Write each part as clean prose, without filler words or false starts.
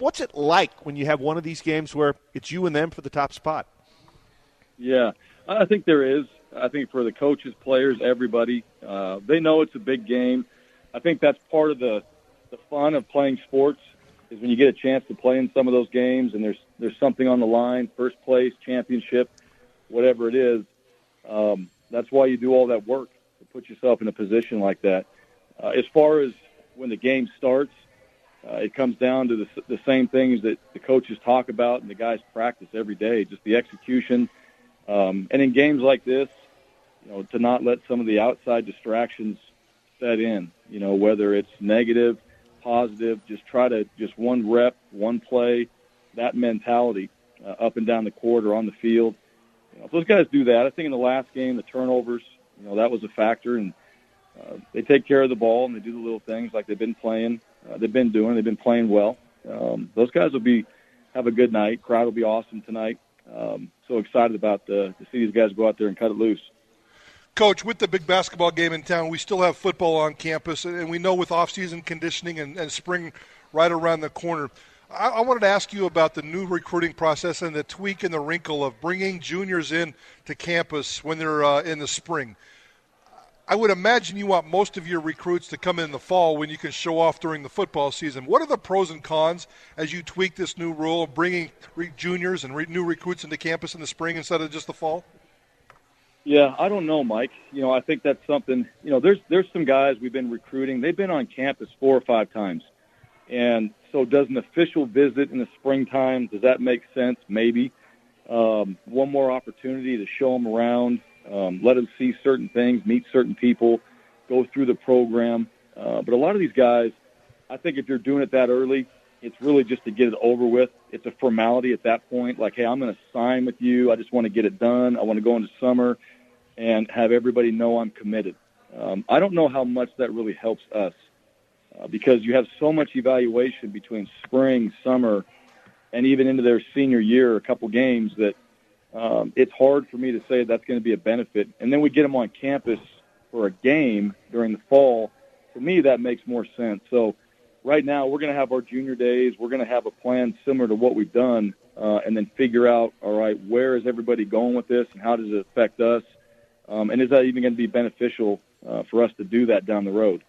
What's it like when you have one of these games where it's you and them for the top spot? Yeah, I think there is. I think for the coaches, players, everybody, they know it's a big game. I think that's part of the fun of playing sports is when you get a chance to play in some of those games and there's something on the line, first place, championship, whatever it is. That's why you do all that work, to put yourself in a position like that. As far as when the game starts, it comes down to the same things that the coaches talk about and the guys practice every day, just the execution. And in games like this, to not let some of the outside distractions set in, whether it's negative, positive, just try to just one rep, one play, that mentality up and down the court or on the field. If those guys do that, I think in the last game, the turnovers, that was a factor, and they take care of the ball and they do the little things like they've been playing. They've been playing well. Those guys will have a good night. Crowd will be awesome tonight. So excited about to see these guys go out there and cut it loose. Coach, with the big basketball game in town, we still have football on campus, and we know with off-season conditioning and spring right around the corner. I wanted to ask you about the new recruiting process and the tweak and the wrinkle of bringing juniors in to campus when they're in the spring. I would imagine you want most of your recruits to come in the fall when you can show off during the football season. What are the pros and cons as you tweak this new rule of bringing juniors and new recruits into campus in the spring instead of just the fall? Yeah, I don't know, Mike. I think that's something, there's some guys we've been recruiting. They've been on campus 4 or 5 times. And so does an official visit in the springtime, does that make sense? Maybe. One more opportunity to show them around, let them see certain things, meet certain people, go through the program. But a lot of these guys, I think if you're doing it that early, it's really just to get it over with. It's a formality at that point, like, hey, I'm going to sign with you. I just want to get it done. I want to go into summer and have everybody know I'm committed. I don't know how much that really helps us because you have so much evaluation between spring, summer, and even into their senior year, a couple games that it's hard for me to say that's going to be a benefit. And then we get them on campus for a game during the fall. For me, that makes more sense. So right now we're going to have our junior days. We're going to have a plan similar to what we've done and then figure out, all right, where is everybody going with this and how does it affect us? And is that even going to be beneficial for us to do that down the road?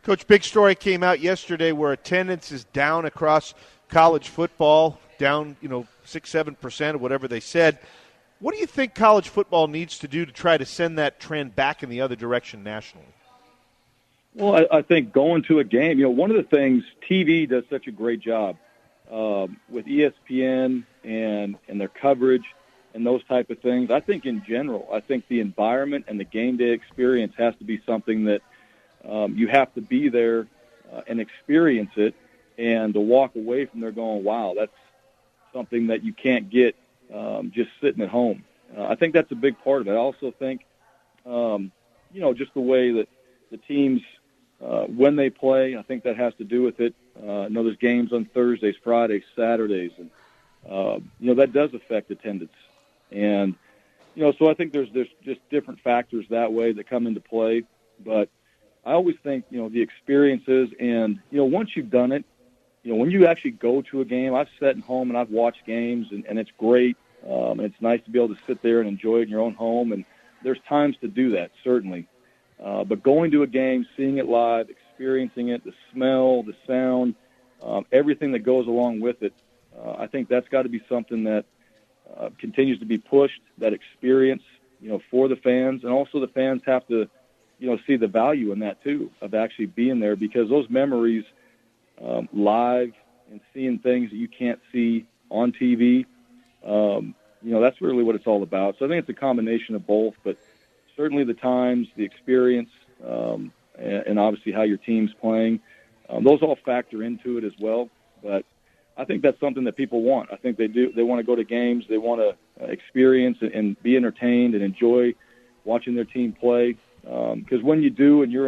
Coach, big story came out yesterday where attendance is down across college football, down 6-7% or whatever they said. What do you think college football needs to do to try to send that trend back in the other direction nationally? Well, I think going to a game, one of the things TV does such a great job with ESPN and their coverage and those type of things. I think in general, I think the environment and the game day experience has to be something that you have to be there and experience it and to walk away from there going, wow, that's something that you can't get just sitting at home. I think that's a big part of it. I also think, just the way that the teams, when they play, I think that has to do with it. There's games on Thursdays, Fridays, Saturdays, and, that does affect attendance. And, so I think there's just different factors that way that come into play. But I always think, the experiences and, once you've done it, when you actually go to a game, I've sat at home and I've watched games and it's great. And it's nice to be able to sit there and enjoy it in your own home. And there's times to do that, certainly. But going to a game, seeing it live, experiencing it, the smell, the sound, everything that goes along with it, I think that's got to be something that continues to be pushed, that experience, for the fans. And also the fans have to, see the value in that too, of actually being there, because those memories live and seeing things that you can't see on TV, that's really what it's all about. So I think it's a combination of both, but certainly the times, the experience, and obviously how your team's playing, those all factor into it as well. But I think that's something that people want. I think they do. They want to go to games. They want to experience and be entertained and enjoy watching their team play. Because when you do and you're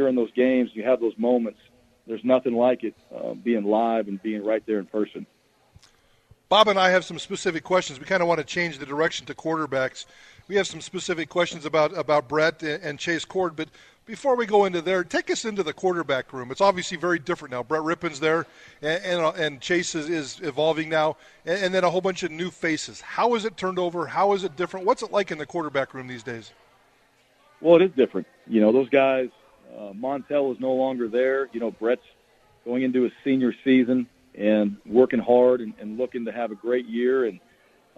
in those games, you have those moments. There's nothing like it being live and being right there in person. Bob and I have some specific questions. We kind of want to change the direction to quarterbacks. We have some specific questions about Brett and Chase Cord, but before we go into there, take us into the quarterback room. It's obviously very different now. Brett Rypien's there, and Chase is evolving now, and then a whole bunch of new faces. How is it turned over? How is it different? What's it like in the quarterback room these days? Well, it is different. Those guys, Montel is no longer there. Brett's going into his senior season and working hard and looking to have a great year. And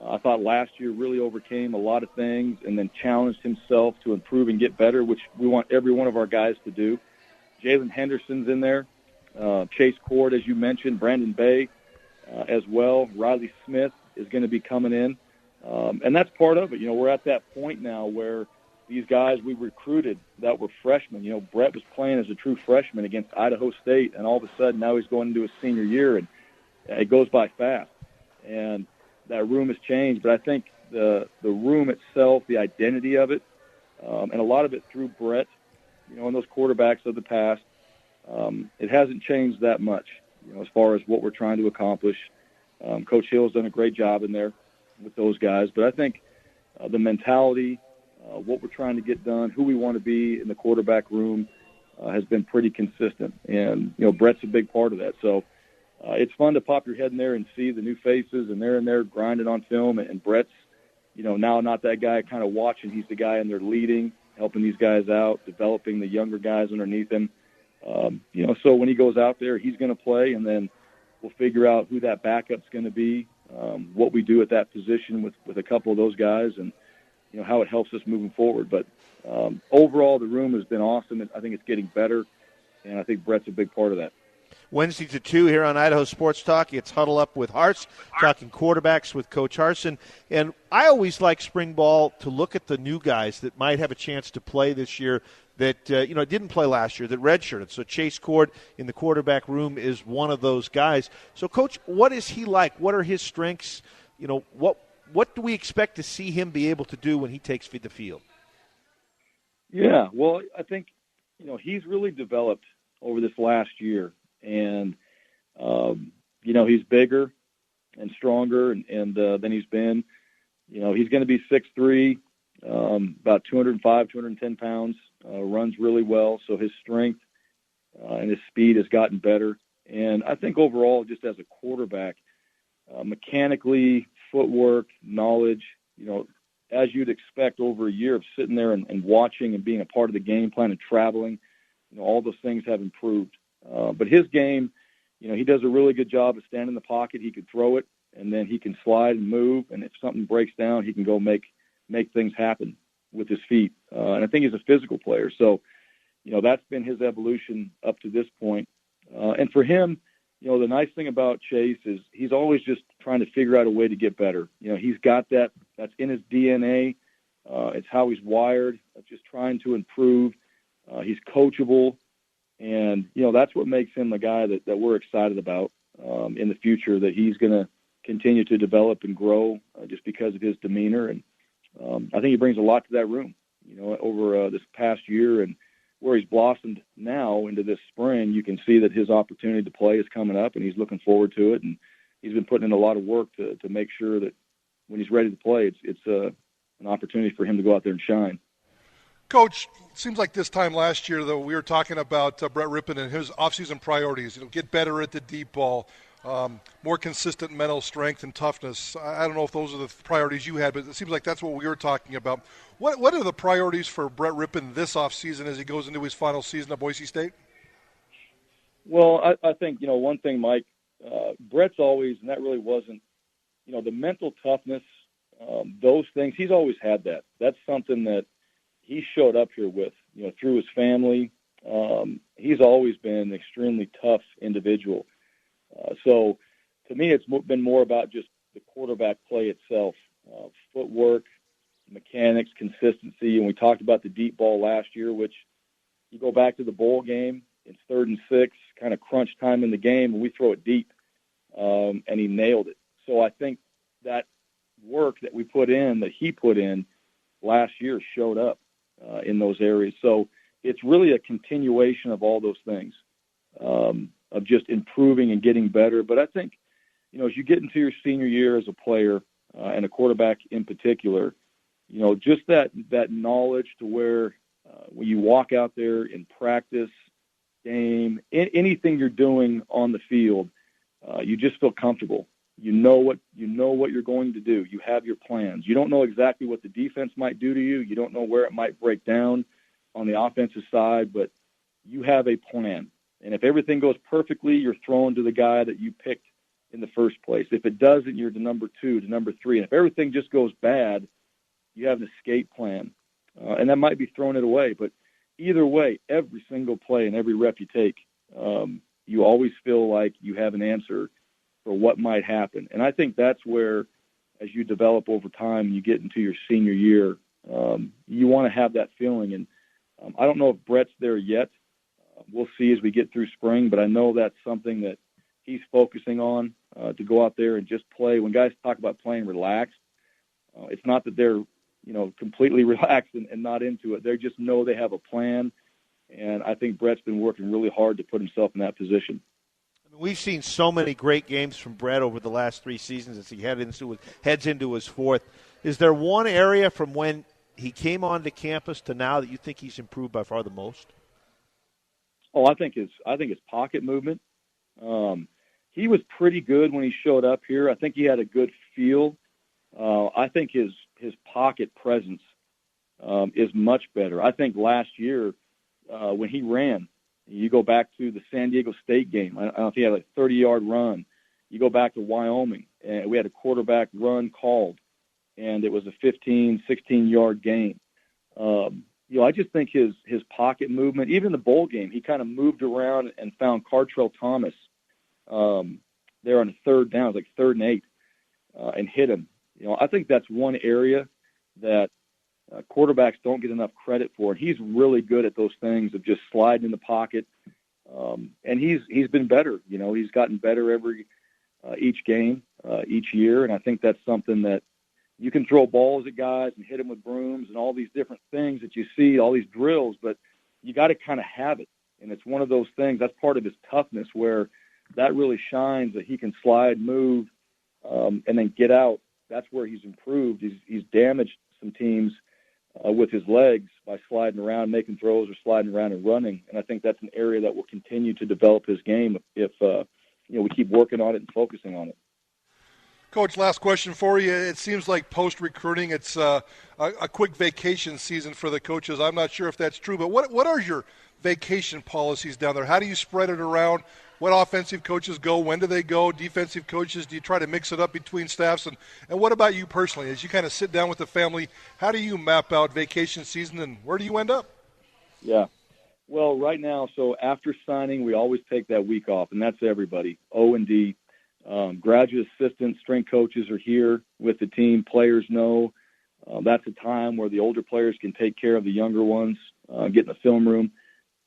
I thought last year really overcame a lot of things and then challenged himself to improve and get better, which we want every one of our guys to do. Jalen Henderson's in there. Chase Cord, as you mentioned, Brandon Bay as well. Riley Smith is going to be coming in. And that's part of it. We're at that point now where these guys we recruited that were freshmen. Brett was playing as a true freshman against Idaho State, and all of a sudden now he's going into his senior year, and it goes by fast. And that room has changed, but I think the room itself, the identity of it, and a lot of it through Brett, and those quarterbacks of the past, it hasn't changed that much, as far as what we're trying to accomplish. Coach Hill's done a great job in there with those guys, but I think the mentality, what we're trying to get done, who we want to be in the quarterback room has been pretty consistent, and, Brett's a big part of that. So it's fun to pop your head in there and see the new faces, and they're in there grinding on film. And Brett's, now not that guy kind of watching. He's the guy in there leading, helping these guys out, developing the younger guys underneath him. So when he goes out there, he's going to play, and then we'll figure out who that backup's going to be, what we do at that position with a couple of those guys, and, how it helps us moving forward. But overall, the room has been awesome. I think it's getting better, and I think Brett's a big part of that. Wednesdays at 2 here on Idaho Sports Talk. It's Huddle Up with Hars, talking quarterbacks with Coach Harsin. And I always like spring ball to look at the new guys that might have a chance to play this year that, didn't play last year, that redshirted. So Chase Cord in the quarterback room is one of those guys. So, Coach, what is he like? What are his strengths? What do we expect to see him be able to do when he takes the field? Yeah, well, I think, he's really developed over this last year. And, he's bigger and stronger and than he's been. He's going to be 6'3", about 205, 210 pounds, runs really well. So his strength and his speed has gotten better. And I think overall, just as a quarterback, mechanically, footwork, knowledge, as you'd expect over a year of sitting there and watching and being a part of the game plan and traveling, all those things have improved. But his game, he does a really good job of standing in the pocket. He could throw it, and then he can slide and move. And if something breaks down, he can go make things happen with his feet. And I think he's a physical player. So, that's been his evolution up to this point. And for him, the nice thing about Chase is he's always just trying to figure out a way to get better. He's got that. That's in his DNA. It's how he's wired, just trying to improve. He's coachable. And, that's what makes him a guy that we're excited about in the future, that he's going to continue to develop and grow just because of his demeanor. And I think he brings a lot to that room, over this past year, and where he's blossomed now into this spring. You can see that his opportunity to play is coming up, and he's looking forward to it. And he's been putting in a lot of work to make sure that when he's ready to play, it's an opportunity for him to go out there and shine. Coach, it seems like this time last year, though, we were talking about Brett Rypien and his offseason priorities. Get better at the deep ball, more consistent mental strength and toughness. I don't know if those are the priorities you had, but it seems like that's what we were talking about. What are the priorities for Brett Rypien this offseason as he goes into his final season at Boise State? Well, I think, one thing, Mike, Brett's always, and that really wasn't, the mental toughness, those things, he's always had that. That's something that he showed up here with, through his family. He's always been an extremely tough individual. So to me, it's been more about just the quarterback play itself, footwork, mechanics, consistency. And we talked about the deep ball last year, which you go back to the bowl game, it's 3rd and 6, kind of crunch time in the game, and we throw it deep, and he nailed it. So I think that work that we put in, that he put in last year, showed up in those areas. So it's really a continuation of all those things, of just improving and getting better. But I think, as you get into your senior year as a player and a quarterback in particular, just that knowledge to where when you walk out there in practice, game, anything you're doing on the field, you just feel comfortable. You know what you're going to do. You have your plans. You don't know exactly what the defense might do to you. You don't know where it might break down on the offensive side, but you have a plan. And if everything goes perfectly, you're thrown to the guy that you picked in the first place. If it doesn't, you're to number 2, to number 3. And if everything just goes bad, you have an escape plan. And that might be throwing it away. But either way, every single play and every rep you take, you always feel like you have an answer for what might happen. And I think that's where, as you develop over time and you get into your senior year, you want to have that feeling. And I don't know if Brett's there yet. We'll see as we get through spring, but I know that's something that he's focusing on, to go out there and just play. When guys talk about playing relaxed, it's not that they're, completely relaxed and not into it. They just know they have a plan, and I think Brett's been working really hard to put himself in that position. We've seen so many great games from Brett over the last 3 seasons as he heads into his 4th. Is there one area from when he came onto campus to now that you think he's improved by far the most? Oh, I think his pocket movement. He was pretty good when he showed up here. I think he had a good feel. I think his pocket presence is much better. I think last year when he ran, you go back to the San Diego State game. I don't know if he had a 30-yard run. You go back to Wyoming, and we had a quarterback run called, and it was a 15, 16-yard gain. I just think his pocket movement, even the bowl game, he kind of moved around and found Cartrell Thomas there on a 3rd down, it was like 3rd and 8, and hit him. I think that's one area that quarterbacks don't get enough credit for. And he's really good at those things of just sliding in the pocket. And he's been better. He's gotten better each game, each year. And I think that's something that you can throw balls at guys and hit them with brooms and all these different things that you see, all these drills, but you got to kind of have it. And it's one of those things, that's part of his toughness where that really shines, that he can slide, move, and then get out. That's where he's improved. He's damaged some teams with his legs by sliding around, making throws, or sliding around and running. And I think that's an area that will continue to develop his game if we keep working on it and focusing on it. Coach, last question for you. It seems like post-recruiting, it's a quick vacation season for the coaches. I'm not sure if that's true, but what are your vacation policies down there? How do you spread it around? What offensive coaches go? When do they go? Defensive coaches, do you try to mix it up between staffs? And what about you personally? As you kind of sit down with the family, how do you map out vacation season, and where do you end up? Yeah. Well, right now, so after signing, we always take that week off, and that's everybody, O&D. Graduate assistants, strength coaches are here with the team. Players know that's a time where the older players can take care of the younger ones, get in the film room.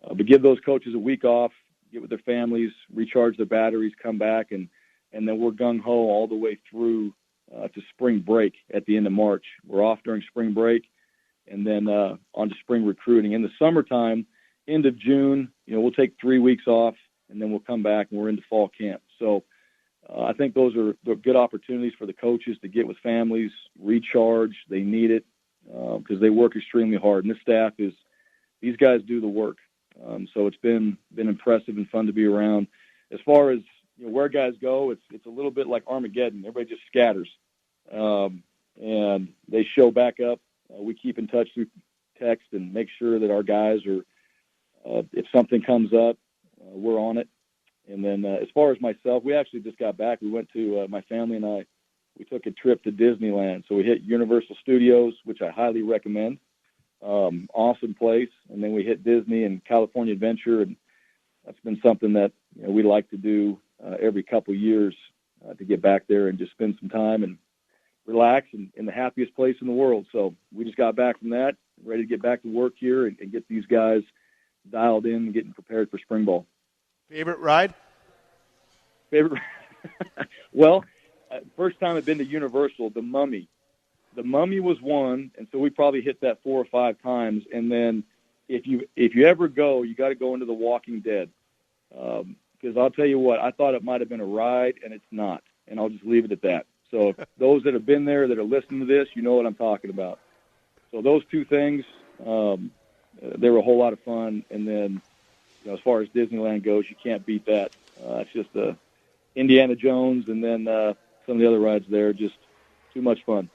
But give those coaches a week off, get with their families, recharge their batteries, come back, and then we're gung-ho all the way through to spring break at the end of March. We're off during spring break, and then on to spring recruiting. In the summertime, end of June, we'll take 3 weeks off, and then we'll come back, and we're into fall camp. So I think those are good opportunities for the coaches to get with families, recharge. They need it because they work extremely hard. And this staff these guys do the work. So it's been impressive and fun to be around. As far as where guys go, it's a little bit like Armageddon. Everybody just scatters, and they show back up. We keep in touch through text and make sure that our guys are. If something comes up, we're on it. And then as far as myself, we actually just got back. We went to my family and I. We took a trip to Disneyland. So we hit Universal Studios, which I highly recommend. Awesome place. And then we hit Disney and California Adventure, and that's been something that we like to do every couple of years to get back there and just spend some time and relax in the happiest place in the world. So we just got back from that, ready to get back to work here and get these guys dialed in and getting prepared for spring ball. Favorite ride? Well, first time I've been to Universal, the Mummy. The Mummy was one, and so we probably hit that 4 or 5 times. And then if you ever go, you got to go into The Walking Dead. Because I'll tell you what, I thought it might have been a ride, and it's not. and I'll just leave it at that. So those that have been there, that are listening to this, you know what I'm talking about. So those two things, they were a whole lot of fun. And then, as far as Disneyland goes, you can't beat that. It's just Indiana Jones, and then some of the other rides there, just too much fun.